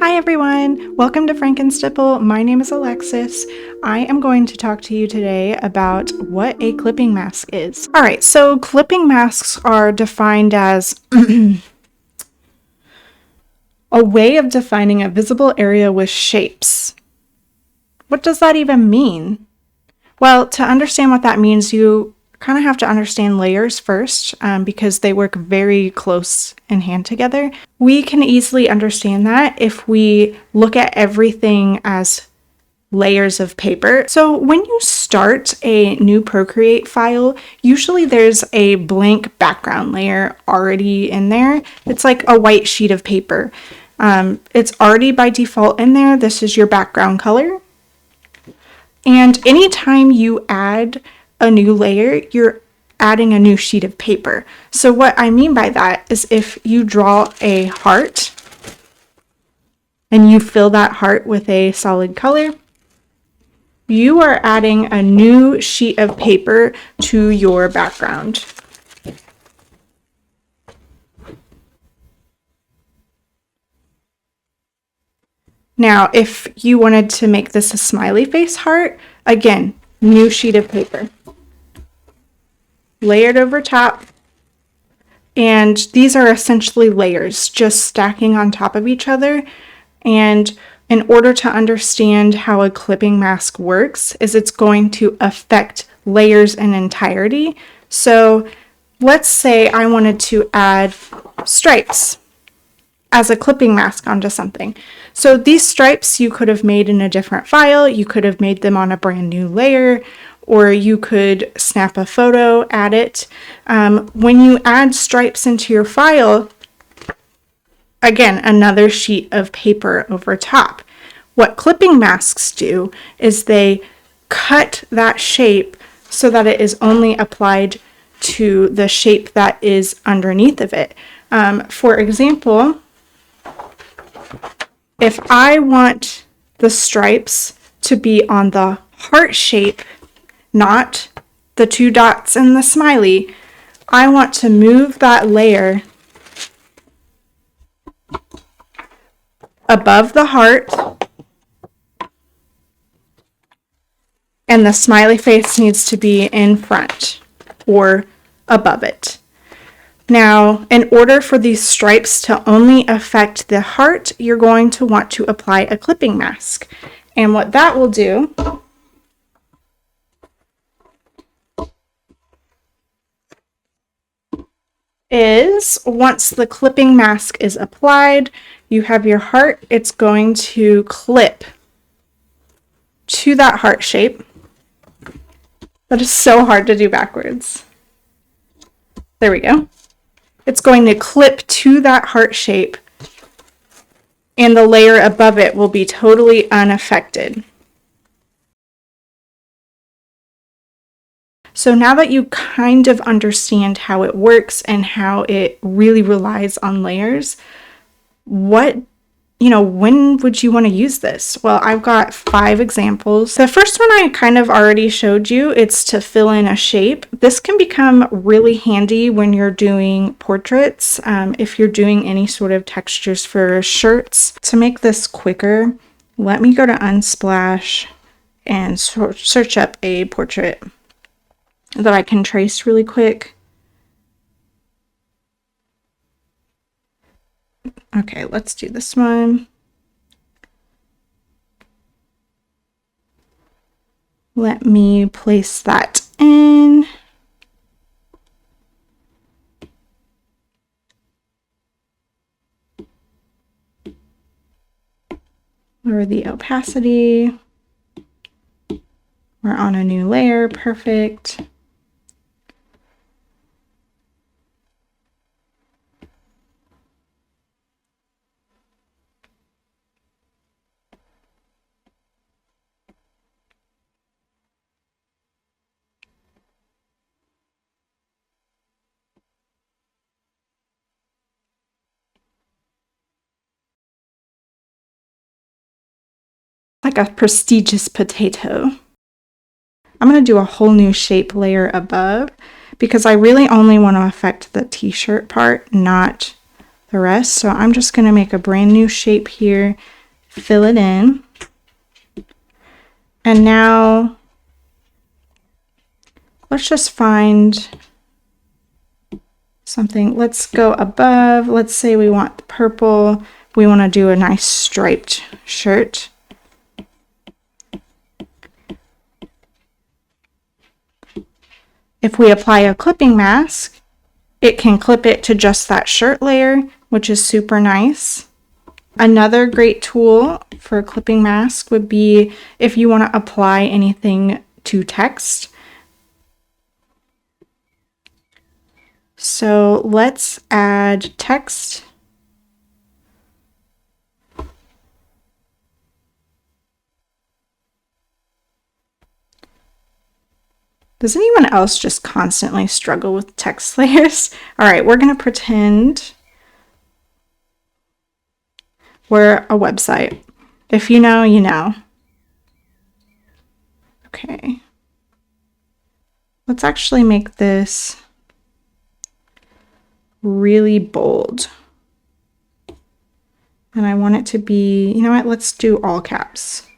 Hi everyone, welcome to Frankenstipple. My name is Alexis. I am going to talk to you today about what a clipping mask is. Alright, so clipping masks are defined as a way of defining a visible area with shapes. What does that even mean? Well, to understand what that means, you kind of have to understand layers first because they work very close in hand together. We can easily understand that if we look at everything as layers of paper. So when you start a new Procreate file, usually there's a blank background layer already in there. It's like a white sheet of paper. It's already by default in there. This is your background color. And anytime you add a new layer, you're adding a new sheet of paper. So what I mean by that is if you draw a heart and you fill that heart with a solid color, you are adding a new sheet of paper to your background. Now, if you wanted to make this a smiley face heart, again, new sheet of paper. Layered over top. And these are essentially layers, just stacking on top of each other. And in order to understand how a clipping mask works, is it's going to affect layers in entirety. So let's say I wanted to add stripes as a clipping mask onto something. So these stripes you could have made in a different file, you could have made them on a brand new layer, or you could snap a photo, add it. When you add stripes into your file, again, another sheet of paper over top. What clipping masks do is they cut that shape so that it is only applied to the shape that is underneath of it. For example, if I want the stripes to be on the heart shape, not the two dots and the smiley, I want to move that layer above the heart, and the smiley face needs to be in front or above it. Now, in order for these stripes to only affect the heart, you're going to want to apply a clipping mask. And what that will do is once the clipping mask is applied, you have your heart, it's going to clip to that heart shape. That is so hard to do backwards. There we go. It's going to clip to that heart shape, and the layer above it will be totally unaffected. So now that you kind of understand how it works and how it really relies on layers, when would you want to use this? Well, I've got 5 examples. The first one I kind of already showed you. It's to fill in a shape. This can become really handy when you're doing portraits, if you're doing any sort of textures for shirts. To make this quicker, let me go to Unsplash and search up a portrait that I can trace really quick. Okay, let's do this one. Let me place that in. Lower the opacity. We're on a new layer, perfect. Like a prestigious potato. I'm going to do a whole new shape layer above because I really only want to affect the t-shirt part, not the rest. So I'm just going to make a brand new shape here, fill it in. And now let's just find something. Let's go above. Let's say we want purple. We want to do a nice striped shirt. If we apply a clipping mask, it can clip it to just that shirt layer, which is super nice. Another great tool for a clipping mask would be if you want to apply anything to text. So let's add text. Does anyone else just constantly struggle with text layers? All right, we're going to pretend we're a website. If you know, you know. Okay. Let's actually make this really bold. And I want it to be, you know what, let's do all caps.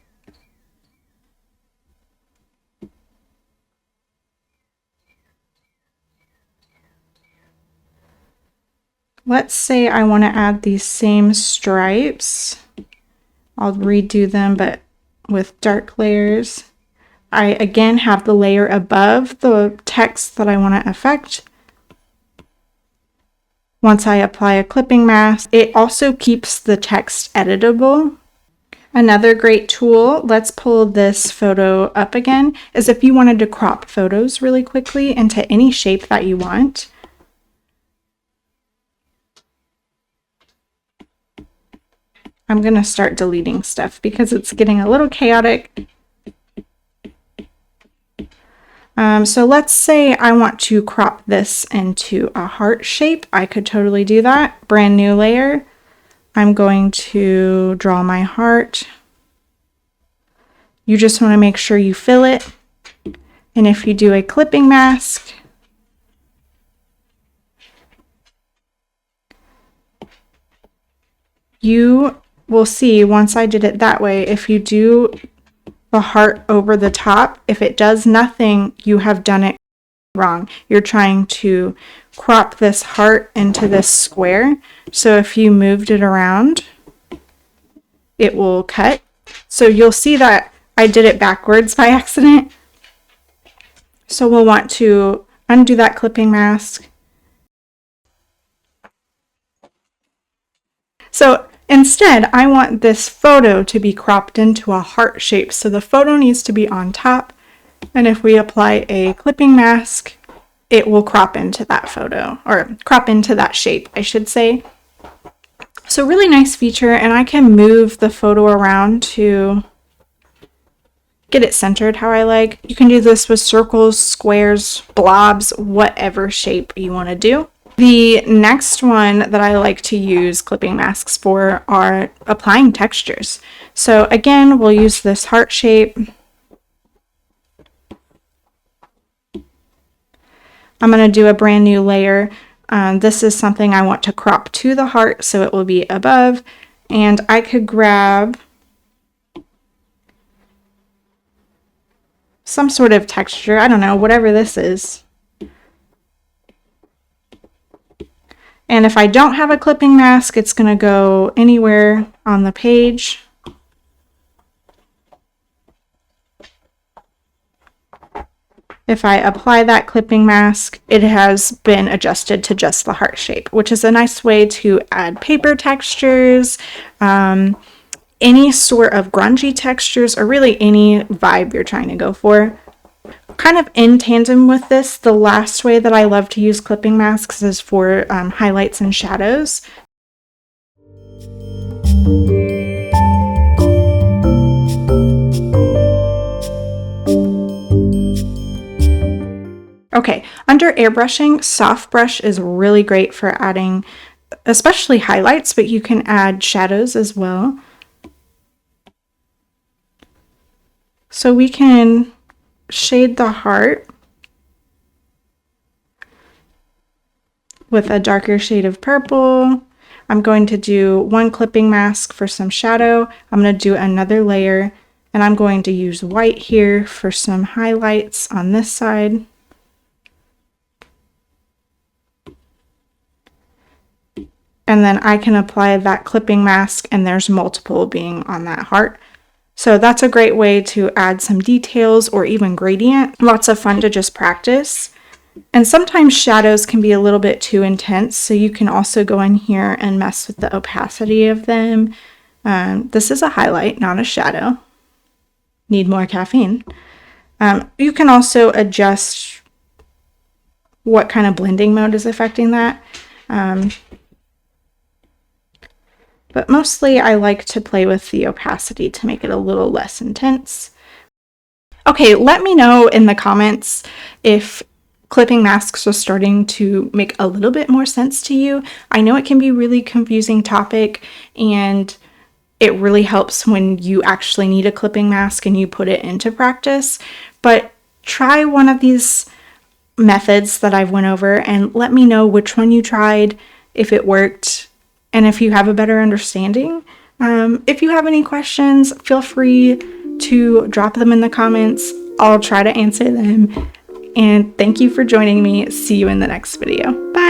Let's say I want to add these same stripes. I'll redo them, but with dark layers. I again have the layer above the text that I want to affect. Once I apply a clipping mask, it also keeps the text editable. Another great tool, let's pull this photo up again, is if you wanted to crop photos really quickly into any shape that you want. I'm going to start deleting stuff because it's getting a little chaotic. So let's say I want to crop this into a heart shape. I could totally do that. Brand new layer. I'm going to draw my heart. You just want to make sure you fill it. And if you do a clipping mask, you will see once I did it that way, if you do the heart over the top, if it does nothing, you have done it wrong. You're trying to crop this heart into this square. So if you moved it around, it will cut. So you'll see that I did it backwards by accident. So we'll want to undo that clipping mask. So instead, I want this photo to be cropped into a heart shape. So the photo needs to be on top. And if we apply a clipping mask, it will crop into that photo, or crop into that shape, I should say. So really nice feature, and I can move the photo around to get it centered how I like. You can do this with circles, squares, blobs, whatever shape you want to do. The next one that I like to use clipping masks for are applying textures. So again, we'll use this heart shape. I'm going to do a brand new layer. This is something I want to crop to the heart, so it will be above. And I could grab some sort of texture. I don't know, whatever this is. And if I don't have a clipping mask, it's going to go anywhere on the page. If I apply that clipping mask, it has been adjusted to just the heart shape, which is a nice way to add paper textures, any sort of grungy textures, or really any vibe you're trying to go for. Kind of in tandem with this, the last way that I love to use clipping masks is for highlights and shadows. Okay, under airbrushing, soft brush is really great for adding, especially highlights, but you can add shadows as well. So we can shade the heart with a darker shade of purple. I'm going to do one clipping mask for some shadow. I'm going to do another layer, and I'm going to use white here for some highlights on this side. And then I can apply that clipping mask, and there's multiple being on that heart. So that's a great way to add some details or even gradient. Lots of fun to just practice. And sometimes shadows can be a little bit too intense, so you can also go in here and mess with the opacity of them. This is a highlight, not a shadow. Need more caffeine. You can also adjust what kind of blending mode is affecting that. But mostly I like to play with the opacity to make it a little less intense. Okay, let me know in the comments if clipping masks are starting to make a little bit more sense to you. I know it can be a really confusing topic, and it really helps when you actually need a clipping mask and you put it into practice. But try one of these methods that I've went over and let me know which one you tried, if it worked, and if you have a better understanding. If you have any questions, feel free to drop them in the comments. I'll try to answer them. And thank you for joining me. See you in the next video. Bye.